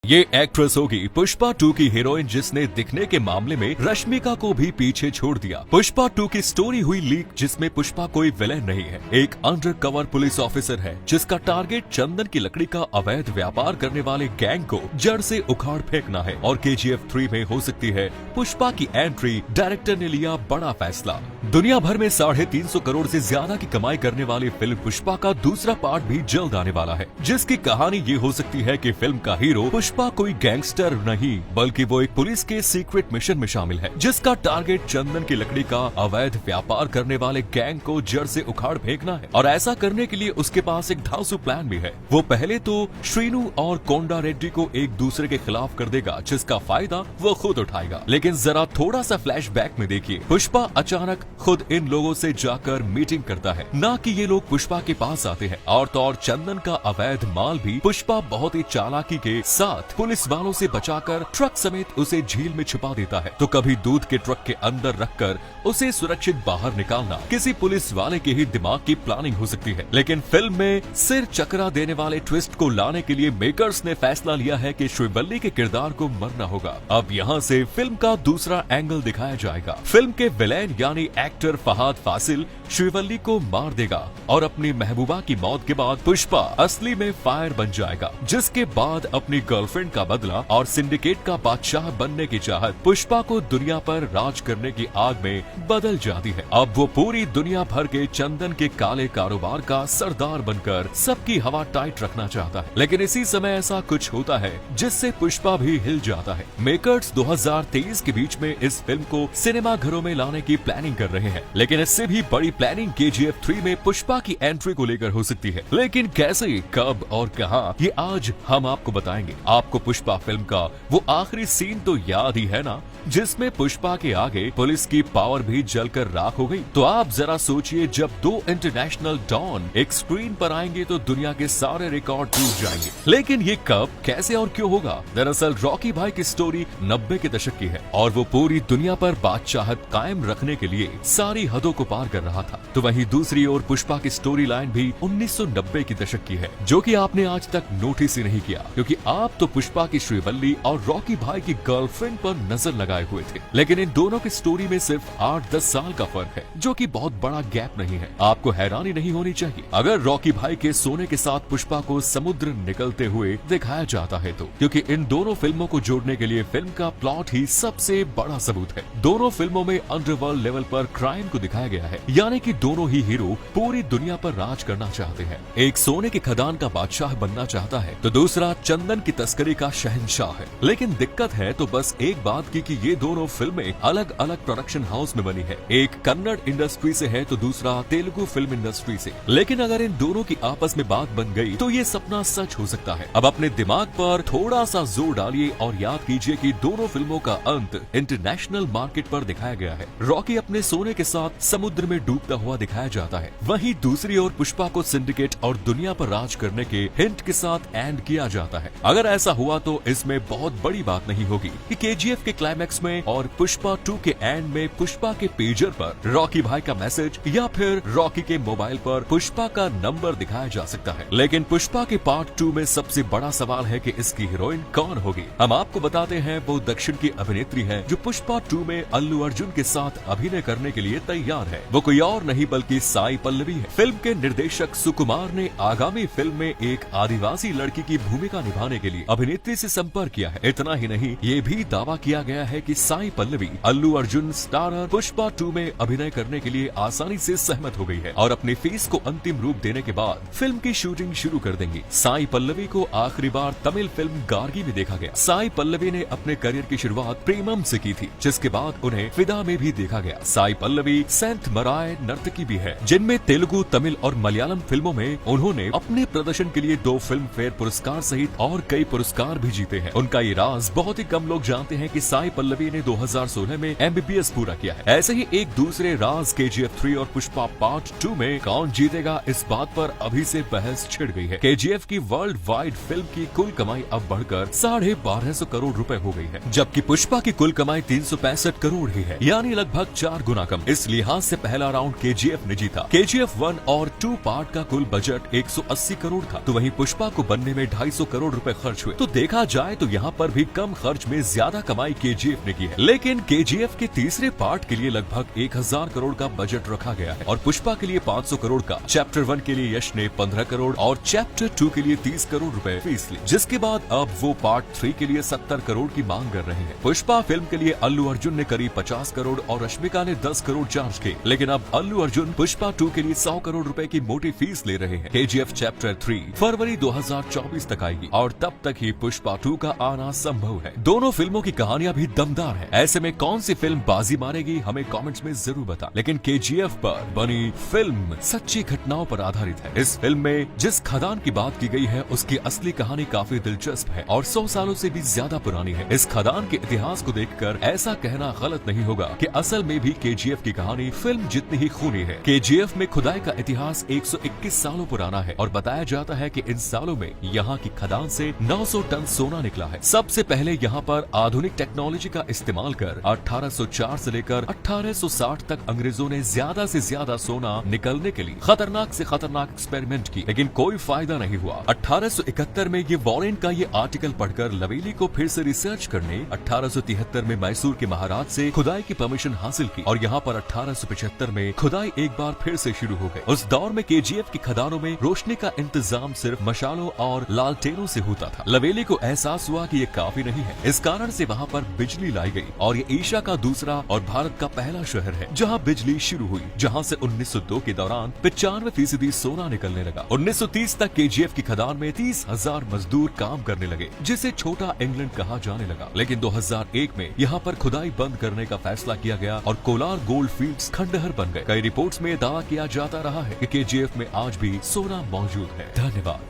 ये एक्ट्रेस होगी पुष्पा 2 की हीरोइन जिसने दिखने के मामले में रश्मिका को भी पीछे छोड़ दिया। पुष्पा 2 की स्टोरी हुई लीक जिसमें पुष्पा कोई विलेन नहीं है, एक अंडर कवर पुलिस ऑफिसर है जिसका टारगेट चंदन की लकड़ी का अवैध व्यापार करने वाले गैंग को जड़ से उखाड़ फेंकना है। और KGF 3 में हो सकती है पुष्पा की एंट्री। डायरेक्टर ने लिया बड़ा फैसला। दुनिया भर में 350 करोड़ से ज्यादा की कमाई करने वाली फिल्म पुष्पा का दूसरा पार्ट भी जल्द आने वाला है, जिसकी कहानी ये हो सकती है कि फिल्म का हीरो पुष्पा कोई गैंगस्टर नहीं बल्कि वो एक पुलिस के सीक्रेट मिशन में शामिल है जिसका टारगेट चंदन की लकड़ी का अवैध व्यापार करने वाले गैंग को जड़ से उखाड़ फेंकना है। और ऐसा करने के लिए उसके पास एक धांसू प्लान भी है। वो पहले तो श्रीनु और कोंडा रेड्डी को एक दूसरे के खिलाफ कर देगा जिसका फायदा वो खुद उठाएगा। लेकिन जरा थोड़ा सा फ्लैशबैक में देखिए, पुष्पा अचानक खुद इन लोगों से जाकर मीटिंग करता है, ना कि ये लोग पुष्पा के पास आते हैं। और तो और चंदन का अवैध माल भी पुष्पा बहुत ही चालाकी के साथ पुलिस वालों से बचाकर ट्रक समेत उसे झील में छुपा देता है। तो कभी दूध के ट्रक के अंदर रखकर उसे सुरक्षित बाहर निकालना किसी पुलिस वाले के ही दिमाग की प्लानिंग हो सकती है। लेकिन फिल्म में सिर चकरा देने वाले ट्विस्ट को लाने के लिए मेकर्स ने फैसला लिया है कि श्रीवल्ली के किरदार को मरना होगा। अब यहाँ से फिल्म का दूसरा एंगल दिखाया जाएगा। फिल्म के विलेन यानी एक्टर फहाद फासिल श्रीवल्ली को मार देगा और अपनी महबूबा की मौत के बाद पुष्पा असली में फायर बन जाएगा, जिसके बाद अपनी गर्लफ्रेंड का बदला और सिंडिकेट का बादशाह बनने की चाहत पुष्पा को दुनिया पर राज करने की आग में बदल जाती है। अब वो पूरी दुनिया भर के चंदन के काले कारोबार का सरदार बनकर सबकी हवा टाइट रखना चाहता है। लेकिन इसी समय ऐसा कुछ होता है जिससे पुष्पा भी हिल जाता है। मेकर्स 2023 के बीच में इस फिल्म को सिनेमा घरों में लाने की प्लानिंग कर रहे हैं। लेकिन इससे भी बड़ी प्लानिंग KGF 3 में पुष्पा की एंट्री को लेकर हो सकती है। लेकिन कैसे, कब और कहां, ये आज हम आपको बताएंगे। आपको पुष्पा फिल्म का वो आखिरी सीन तो याद ही है ना, जिसमें पुष्पा के आगे पुलिस की पावर भी जलकर राख हो गई। तो आप जरा सोचिए, जब 2 इंटरनेशनल डॉन एक स्क्रीन पर आएंगे तो दुनिया के सारे रिकॉर्ड टूट जाएंगे। लेकिन ये कब, कैसे और क्यों होगा? दरअसल रॉकी भाई की स्टोरी 90 के दशक की है और वो पूरी दुनिया पर बादशाहत कायम रखने के लिए सारी हदों को पार कर रहा था। तो वहीं दूसरी ओर पुष्पा की स्टोरी लाइन भी 1990 की दशक की है, जो कि आपने आज तक नोटिस ही नहीं किया, क्योंकि आप तो पुष्पा की श्रीवल्ली और रॉकी भाई की गर्लफ्रेंड पर नजर लगाए हुए थे। लेकिन इन दोनों की स्टोरी में सिर्फ 8-10 साल का फर्क है, जो कि बहुत बड़ा गैप नहीं है। आपको हैरानी नहीं होनी चाहिए अगर रॉकी भाई के सोने के साथ पुष्पा को समुद्र निकलते हुए दिखाया जाता है तो, क्योंकि इन दोनों फिल्मों को जोड़ने के लिए फिल्म का प्लॉट ही सबसे बड़ा सबूत है। दोनों फिल्मों में अंडरवर्ल्ड लेवल पर क्राइम को दिखाया गया है, यानी कि दोनों ही हीरो पूरी दुनिया पर राज करना चाहते हैं। एक सोने की खदान का बादशाह बनना चाहता है तो दूसरा चंदन की तस्करी का शहंशाह है। लेकिन दिक्कत है तो बस एक बात की कि ये दोनों फिल्में अलग अलग प्रोडक्शन हाउस में बनी है। एक कन्नड़ इंडस्ट्री से है तो दूसरा तेलुगु फिल्म इंडस्ट्री से। लेकिन अगर इन दोनों की आपस में बात बन गई तो ये सपना सच हो सकता है। अब अपने दिमाग पर थोड़ा सा जोर डालिए और याद कीजिए कि दोनों फिल्मों का अंत इंटरनेशनल मार्केट पर दिखाया गया है। रॉकी अपने सोने के साथ समुद्र में डूबता हुआ दिखाया जाता है, वहीं दूसरी ओर पुष्पा को सिंडिकेट और दुनिया पर राज करने के हिंट के साथ एंड किया जाता है। अगर ऐसा हुआ तो इसमें बहुत बड़ी बात नहीं होगी कि KGF के क्लाइमैक्स में और पुष्पा 2 के एंड में पुष्पा के पेजर पर रॉकी भाई का मैसेज या फिर रॉकी के मोबाइल पर पुष्पा का नंबर दिखाया जा सकता है। लेकिन पुष्पा के पार्ट 2 में सबसे बड़ा सवाल है कि इसकी हीरोइन कौन होगी। हम आपको बताते हैं वो दक्षिण की अभिनेत्री है जो पुष्पा 2 में अल्लू अर्जुन के साथ अभिनय करने के लिए तैयार है। वो कोई और नहीं बल्कि साई पल्लवी है। फिल्म के निर्देशक सुकुमार ने आगामी फिल्म में एक आदिवासी लड़की की भूमिका निभाने के लिए अभिनेत्री से संपर्क किया है। इतना ही नहीं, ये भी दावा किया गया है कि साई पल्लवी अल्लू अर्जुन स्टारर पुष्पा 2 में अभिनय करने के लिए आसानी से सहमत हो गई है और अपने फेस को अंतिम रूप देने के बाद फिल्म की शूटिंग शुरू कर देंगी। साई पल्लवी को आखिरी बार तमिल फिल्म गार्गी में देखा गया। साई पल्लवी ने अपने करियर की शुरुआत प्रेमम से की थी, जिसके बाद उन्हें फिदा में भी देखा गया। साई पल्लवी सेंट मराय नर्तकी भी है, जिनमें तेलुगु, तमिल और मलयालम फिल्मों में उन्होंने अपने प्रदर्शन के लिए 2 फिल्म फेयर पुरस्कार सहित और कई पुरस्कार भी जीते हैं। उनका ये राज बहुत ही कम लोग जानते हैं कि साई पल्लवी ने 2016 में MBBS पूरा किया है। ऐसे ही एक दूसरे राज KGF 3 और पुष्पा पार्ट 2 में कौन जीतेगा, इस बात पर अभी से बहस छिड़ गई है। KGF की वर्ल्ड वाइड फिल्म की कुल कमाई अब बढ़कर 1250 करोड़ रुपए हो गई है, जबकि पुष्पा की कुल कमाई 365 करोड़ ही है, यानी लगभग 4 गुना कम। इस लिहाज से पहला राउंड KGF ने जीता। KGF 1 और 2 पार्ट का कुल बजट 180 करोड़ था, तो वहीं पुष्पा को बनने में 250 करोड़ रुपए खर्च हुए। हुए। तो देखा जाए तो यहाँ पर भी कम खर्च में ज्यादा कमाई KGF ने की है। लेकिन KGF के तीसरे पार्ट के लिए लगभग 1000 करोड़ का बजट रखा गया है और पुष्पा के लिए 500 करोड़ का। चैप्टर 1 के लिए यश ने 15 करोड़ और चैप्टर 2 के लिए 30 करोड़ रुपए फीस ली, जिसके बाद अब वो पार्ट 3 के लिए 70 करोड़ की मांग कर रहे हैं। पुष्पा फिल्म के लिए अल्लू अर्जुन ने करीब 50 करोड़ और रश्मिका ने 10 करोड़ चार्ज किए, लेकिन अब अल्लू अर्जुन पुष्पा 2 के लिए 100 करोड़ रुपए की मोटी फीस ले रहे हैं। KGF चैप्टर 3 फरवरी 2024 तक आएगी और तब तक ही पुष्पा 2 का आना संभव है। दोनों फिल्मों की कहानियां भी दमदार है। ऐसे में कौन सी फिल्म बाजी मारेगी, हमें कमेंट्स में जरूर बता। लेकिन KGF पर बनी फिल्म सच्ची घटनाओं पर आधारित है। इस फिल्म में जिस खदान की बात की गई है उसकी असली कहानी काफी दिलचस्प है और 100 सालों से भी ज्यादा पुरानी है। इस खदान के इतिहास को देखकर ऐसा कहना गलत नहीं होगा कि असल में भी KGF की कहानी फिल्म जितनी ही खूनी है। KGF में खुदाई का इतिहास 121 सालों पुराना है और बताया जाता है कि इन सालों में यहाँ की खदान से 900 टन सोना निकला है। सबसे पहले यहाँ पर आधुनिक टेक्नोलॉजी का इस्तेमाल कर 1804 से लेकर 1860 तक अंग्रेजों ने ज्यादा से ज्यादा सोना निकलने के लिए खतरनाक से खतरनाक एक्सपेरिमेंट की, लेकिन कोई फायदा नहीं हुआ। 1871 में ये वॉरेन का ये आर्टिकल पढ़कर लवेली को फिर से रिसर्च करने 1873 में मैसूर के महाराज से खुदाई की परमिशन हासिल की और यहाँ पर 1875 में खुदाई एक बार फिर से शुरू हो गई। उस दौर में KGF की खदानों में रोशनी का इंतजाम सिर्फ मशालों और लालटेनों से होता था। लवेली को एहसास हुआ कि ये काफी नहीं है, इस कारण से वहाँ पर बिजली लाई गई और ये एशिया का दूसरा और भारत का पहला शहर है जहाँ बिजली शुरू हुई, जहाँ से 1902 के दौरान 95% सोना निकलने लगा। 1930 तक KGF की खदान में 30,000 मजदूर काम करने लगे, जिसे छोटा इंग्लैंड कहा जाने लगा। लेकिन 2001 में यहाँ पर खुदाई बंद करने का फैसला किया गया और कोलार गोल्ड फील्ड्स खंडहर बन गए। कई रिपोर्ट्स में दावा किया जाता रहा है कि KGF में आज भी सोना मौजूद है। धन्यवाद।